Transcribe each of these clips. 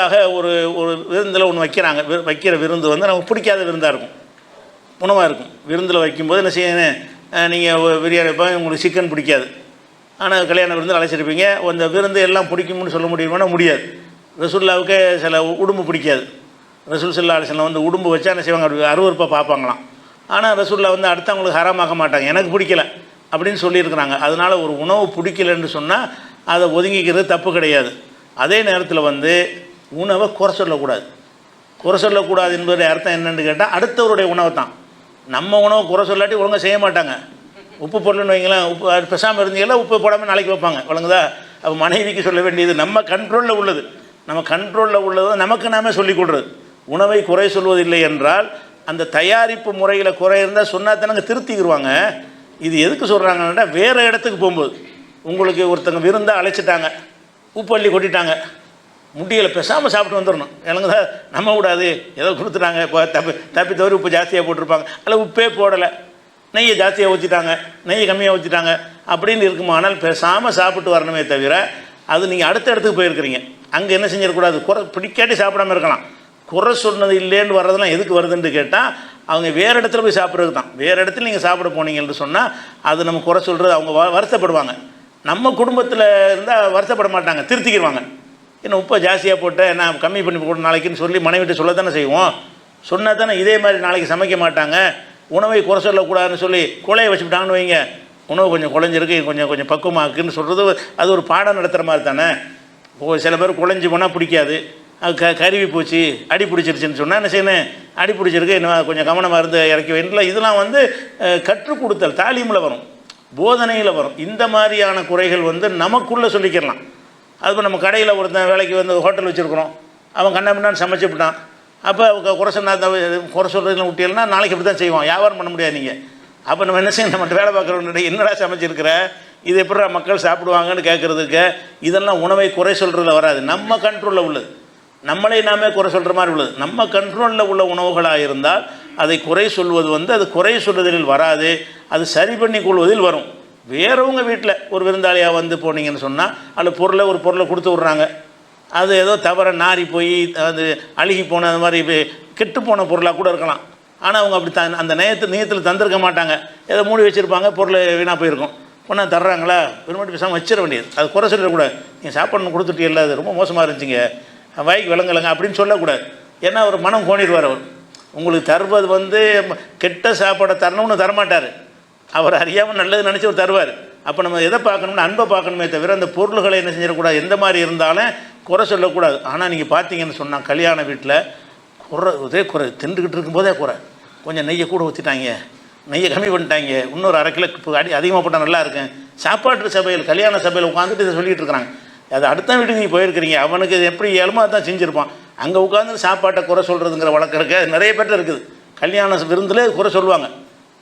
நமக்காக ஒரு ஒரு விருந்தில் ஒன்று வைக்கிறாங்க. வைக்கிற விருந்து வந்து நமக்கு பிடிக்காத விருந்தாக இருக்கும், உணவாக இருக்கும். விருந்தில் வைக்கும்போது என்ன செய்யணும், நீங்கள் பிரியாணி வைப்பாங்க, உங்களுக்கு சிக்கன் பிடிக்காது. ஆனால் கல்யாண விருந்து அழைச்சிருப்பீங்க, அந்த விருந்து எல்லாம் பிடிக்கும்னு சொல்ல முடியுமானா முடியாது. ரசூலுல்லாவுக்கு சில உடும்பு பிடிக்காது. ரசூல் ஸல்லல்லாஹு அலைஹி வஸல்லம் வந்து உடும்பு வச்சா என்ன செய்வாங்க, அப்படி அருவருப்பாக பார்ப்பாங்களாம். ஆனால் ரசூலுல்லாஹ் வந்து அடுத்தவங்களுக்கு ஹராமாக்க மாட்டாங்க, எனக்கு பிடிக்கல அப்படின்னு சொல்லியிருக்கிறாங்க. அதனால் ஒரு உணவு பிடிக்கலன்னு சொன்னால் அதை ஒதுங்கிக்கிறது தப்பு கிடையாது. அதே நேரத்தில் வந்து உணவை குறை சொல்லக்கூடாது. குறை சொல்லக்கூடாது என்பது அர்த்தம் என்னென்னு கேட்டால், அடுத்தவருடைய உணவை தான். நம்ம உணவை குறை சொல்லாட்டி ஒழுங்காக செய்ய மாட்டாங்க. உப்பு போடலன்னு வைங்களேன், உப்பு பெசாமல் இருந்தீங்கன்னா உப்பு போடாமல் நாளைக்கு வைப்பாங்க, வழங்குதா? அப்போ மனைவிக்கு சொல்ல வேண்டியது நம்ம கண்ட்ரோலில் உள்ளது, நம்ம கண்ட்ரோலில் உள்ளது நமக்கு நாமே சொல்லிக் கொடுறது. உணவை குறை சொல்வதில்லை என்றால் அந்த தயாரிப்பு முறையில் குறை இருந்தால் சொன்னால் தானங்க திருத்திக்கிடுவாங்க. இது எதுக்கு சொல்கிறாங்கன்னா, வேறு இடத்துக்கு போகும்போது உங்களுக்கு ஒருத்தங்க விருந்தாக அழைச்சிட்டாங்க, உப்பு அள்ளி கொட்டிட்டாங்க, முட்டியில் பெசாமல் சாப்பிட்டு வந்துடணும், எனக்கு தான் நம்ம விடாது, ஏதோ கொடுத்துட்டாங்க, இப்போ தப்பி தவறி உப்பு ஜாஸ்தியாக போட்டிருப்பாங்க, அதில் உப்பே போடலை, நெய்யை ஜாஸ்தியாக ஊற்றிட்டாங்க, நெய்யை கம்மியாக ஊற்றிட்டாங்க அப்படின்னு இருக்குமானால் பெசாமல் சாப்பிட்டு வரணுமே தவிர, அது நீங்கள் அடுத்த இடத்துக்கு போயிருக்கிறீங்க, அங்கே என்ன செஞ்சிடக்கூடாது, குறை பிடிக்காட்டி சாப்பிடாமல் இருக்கலாம். குறை சொன்னது இல்லைன்னு வர்றதெல்லாம் எதுக்கு வருதுன்னு கேட்டால், அவங்க வேறு இடத்துல போய் சாப்பிட்றதுக்கு தான். வேறு இடத்துல நீங்கள் சாப்பிட போனீங்கன்னு சொன்னால் அது நம்ம குறை சொல்கிறது, அவங்க வருத்தப்படுவாங்க. நம்ம குடும்பத்தில் இருந்தால் வருத்தப்பட மாட்டாங்க, திருத்திக்கிடுவாங்க. என்ன உப்பை ஜாஸ்தியாக போட்டு நான் கம்மி பண்ணி போட்டு நாளைக்குன்னு சொல்லி மனைவிட்டு சொல்ல தானே செய்வோம். சொன்னால் தானே இதே மாதிரி நாளைக்கு சமைக்க மாட்டாங்க. உணவை குறை சொல்லக்கூடாதுன்னு சொல்லி குழைய வச்சுக்கிட்டாங்கன்னு வைங்க, உணவு கொஞ்சம் குழஞ்சிருக்கு, கொஞ்சம் பக்குவமாக்குன்னு சொல்கிறது அது ஒரு பாடம் நடத்துகிற மாதிரி தானே. சில பேர் குழஞ்சி போனால் பிடிக்காது, அது கருவி போச்சு, அடி பிடிச்சிருச்சுன்னு சொன்னால் என்ன செய்யணும், அடி பிடிச்சிருக்கு, என்ன கொஞ்சம் கவனமாக இருந்து இறக்கி வேண்டிய. இதெல்லாம் வந்து கற்றுக் கொடுத்தல், தாலீமில் வரும், போதனையில் வரும். இந்த மாதிரியான குறைகள் வந்து நமக்குள்ளே சொல்லிக்கிறலாம். அது நம்ம கடையில் ஒருத்தன் வேலைக்கு வந்து ஹோட்டல் வச்சுருக்குறோம், அவன் கண்ணாமண்ணான்னு சமைச்சுவிட்டான், அப்போ குறை சொன்னால் குறை சொல்கிறதுலாம் விட்டியல்னா நாளைக்கு அப்படி தான் செய்வான், வியாபாரம் பண்ண முடியாது நீங்கள். அப்போ நம்ம என்ன செய்யணும், நம்மகிட்ட வேலை பார்க்குறவங்க என்னடா சமைச்சிருக்கிற, இது எப்படி மக்கள் சாப்பிடுவாங்கன்னு கேட்குறதுக்கு, இதெல்லாம் உணவை குறை சொல்கிறதுல வராது, நம்ம கண்ட்ரோலில் உள்ளது, நம்மளே நாமே குறை சொல்கிற மாதிரி உள்ளது. நம்ம கண்ட்ரோலில் உள்ள உணவுகளாக இருந்தால் அதை குறை சொல்வது வந்து அது குறை சொல்வதில் வராது, அது சரி பண்ணி கொள்வதில் வரும். வேறவங்க வீட்டில் ஒரு விருந்தாளியாக வந்து போனீங்கன்னு சொன்னால் அதில் ஒரு பொருளை கொடுத்து விட்றாங்க, அது ஏதோ தவற நாரி போய் அது அழுகி போன அது மாதிரி கெட்டு போன பொருளாக கூட இருக்கலாம். ஆனால் அவங்க அப்படி அந்த நேயத்தில் தந்திருக்க மாட்டாங்க, ஏதோ மூடி வச்சுருப்பாங்க, பொருள் வீணாக போயிருக்கும். ஒன்றா தர்றாங்களா, விரும்பி பேசாமல் வச்சிட வேண்டியது, அது குறை சொல்லக்கூடாது. நீங்கள் சாப்பாடு கொடுத்துட்டீங்கல்ல, அது ரொம்ப மோசமாக இருந்துச்சுங்க, வாய்க்கு விளங்கலைங்க அப்படின்னு சொல்லக்கூடாது. ஏன்னா அவர் மனம் கோணிடுவார். அவர் உங்களுக்கு தருவது வந்து கெட்ட சாப்பாடை தரணும்னு தரமாட்டார், அவர் அறியாமல் நல்லது நினச்சி அவர் தருவார். அப்போ நம்ம எதை பார்க்கணும்னா அன்பை பார்க்கணுமே தவிர அந்த பொருள்களை என்ன செஞ்சிடக்கூடாது, எந்த மாதிரி இருந்தாலும் குறை சொல்லக்கூடாது. ஆனால் நீங்கள் பார்த்தீங்கன்னு சொன்னால் கல்யாண வீட்டில் இதே குறை தின்றுக்கிட்டு இருக்கும்போதே குறை, கொஞ்சம் நெய்யை கூட ஊற்றிட்டாங்க, நெய்யை கம்மி பண்ணிட்டாங்க, இன்னொரு அரை கிலோ அதிகமாக போட்டால் நல்லா இருக்கும். சாப்பாட்டு சபையில் கல்யாண சபையில் உட்காந்துட்டு இதை சொல்லிகிட்டு இருக்கிறாங்க. அது அடுத்த வீட்டுக்கு நீங்கள் போயிருக்கிறீங்க, அவனுக்கு எப்படி இயலுமோ அதான் செஞ்சுருப்பான். அங்கே உட்காந்து சாப்பாட்டை குறை சொல்கிறதுங்கிற வழக்கம் இருக்குது, அது நிறைய பேர்ட்ட இருக்குது. கல்யாண விருந்தில் குறை சொல்லுவாங்க.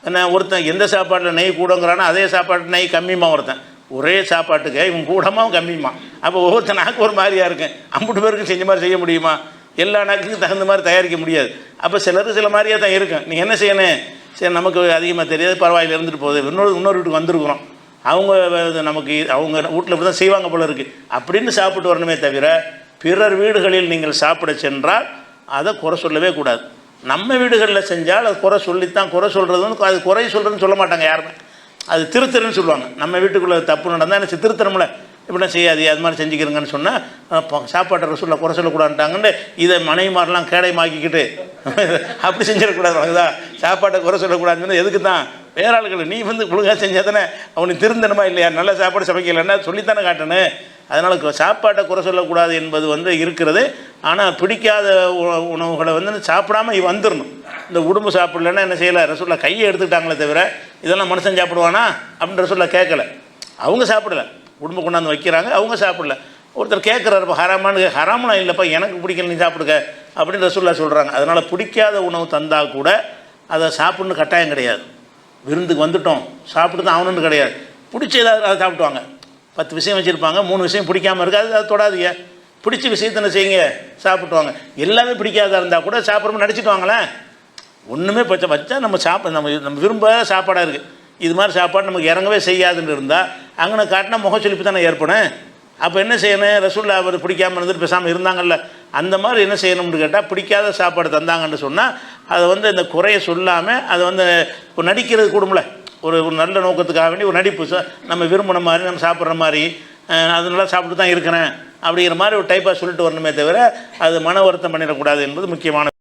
என்ன ஒருத்தன் எந்த சாப்பாட்டில் நெய் கூடங்கிறானோ அதே சாப்பாட்டு நெய் கம்மியுமா, ஒருத்தன் ஒரே சாப்பாட்டுக்கு இவன் கூடமாவும் கம்மியுமா. அப்போ ஒவ்வொருத்தன் நாக்கு ஒரு மாதிரியாக இருக்கும், அம்புட்டு பேருக்கும் செஞ்ச மாதிரி செய்ய முடியுமா, எல்லா நாக்குக்கும் தகுந்த மாதிரி தயாரிக்க முடியாது. அப்போ சிலருக்கு சில மாதிரியாக தான் இருக்கும். நீங்கள் என்ன செய்யணும், சரி நமக்கு அதிகமாக தெரியாது, பரவாயில்ல இருந்துட்டு போகுது, இன்னொரு வீட்டுக்கு வந்திருக்கிறோம், அவங்க நமக்கு அவங்க வீட்டில் இப்படி தான் செய்வாங்க போல இருக்குது அப்படின்னு சாப்பிட்டு வரணுமே தவிர, பிறர் வீடுகளில் நீங்கள் சாப்பிட சென்றால் அதை குறை சொல்லவே கூடாது. நம்ம வீடுகளில் செஞ்சால் அது குறை சொல்லித்தான், குறை சொல்கிறதுன்னு அது குறை சொல்கிறதுன்னு சொல்ல மாட்டாங்க யாருமே, அது திருத்தருன்னு சொல்லுவாங்க. நம்ம வீட்டுக்குள்ளே தப்பு நடந்தால் என்ன திருத்தரமில்ல, இப்படிலாம் செய்யாது, அது மாதிரி செஞ்சுக்கிறங்கன்னு சொன்னால் சாப்பாட்டை ரசூலில் குறை சொல்லக்கூடாதுட்டாங்கன்னு இதை மனைவிமாரெலாம் கேடயமாக்கிக்கிட்டு அப்படி செஞ்சிடக்கூடாது. வாங்குதா, சாப்பாட்டை குறை சொல்லக்கூடாதுன்னு எதுக்கு தான், வேற ஆளுகள் நீ வந்து ஒழுங்காக செஞ்சால் தானே அவனுக்கு திருந்தணுமா இல்லையா, நல்ல சாப்பாடு சமைக்கலைன்னா சொல்லித்தானே காட்டணும். அதனால் சாப்பாட்டை குறை சொல்லக்கூடாது என்பது வந்து இருக்கிறது. ஆனால் பிடிக்காத உணவுகளை வந்து சாப்பிடாம வந்துடணும். இந்த உடம்பு சாப்பிடலன்னா என்ன செய்யலை, ரசூலில் கையை எடுத்துக்கிட்டாங்களே தவிர இதெல்லாம் மனுஷன் சாப்பிடுவானா அப்படின்னு ரசூலில் கேட்கலை. அவங்க சாப்பிடலை, உடம்பு கொண்டாந்து வைக்கிறாங்க, அவங்க சாப்பிடல. ஒருத்தர் கேட்குறாருப்பா ஹராமானு, ஹராமலாம் இல்லைப்பா எனக்கு பிடிக்கல நீ சாப்பிடுங்க அப்படின்னு ரசூலுல்லாஹ் சொல்கிறாங்க. அதனால் பிடிக்காத உணவு தந்தால் கூட அதை சாப்பிட்ணுன்னு கட்டாயம் கிடையாது. விருந்துக்கு வந்துட்டோம் சாப்பிட்டு தான் ஆகணுன்னு கிடையாது, பிடிச்ச ஏதாவது அதை சாப்பிட்டுவாங்க. 10 விஷயம் வச்சுருப்பாங்க, 3 விஷயம் பிடிக்காமல் இருக்காது, அதை தொடாதீங்க. பிடிச்ச விஷயத்தை செய்யுங்க, சாப்பிட்டுவாங்க. எல்லாமே பிடிக்காத இருந்தால் கூட சாப்பிட்றோம்னு நடிச்சிட்டு வாங்களேன். ஒன்றுமே வச்சா நம்ம விரும்ப சாப்பாடாக இருக்குது, இது மாதிரி சாப்பாடு நமக்கு இறங்கவே செய்யாதுன்னு இருந்தால் அங்கே காட்டினா முகச்சொலிப்பு தானே ஏற்படும். அப்போ என்ன செய்யணும், ரசூலுல்லாஹ் அவர் பிடிக்காமல் இருந்துட்டு பேசாமல் இருந்தாங்கல்ல, அந்த மாதிரி என்ன செய்யணும்னு கேட்டால், பிடிக்காத சாப்பாடு தந்தாங்கன்னு சொன்னால் அதை வந்து இந்த குறையை சொல்லாமல் அதை வந்து இப்போ நடிக்கிறது கூடும்ல, ஒரு நல்ல நோக்கத்துக்காக வேண்டி ஒரு நடிப்பு, நம்ம விரும்பின மாதிரி நம்ம சாப்பிட்ற மாதிரி அதனால சாப்பிட்டு தான் இருக்கிறேன் அப்படிங்கிற மாதிரி ஒரு டைப்பாக சொல்லிட்டு வரணுமே தவிர அது மன வருத்தம் பண்ணிடக்கூடாது என்பது முக்கியமான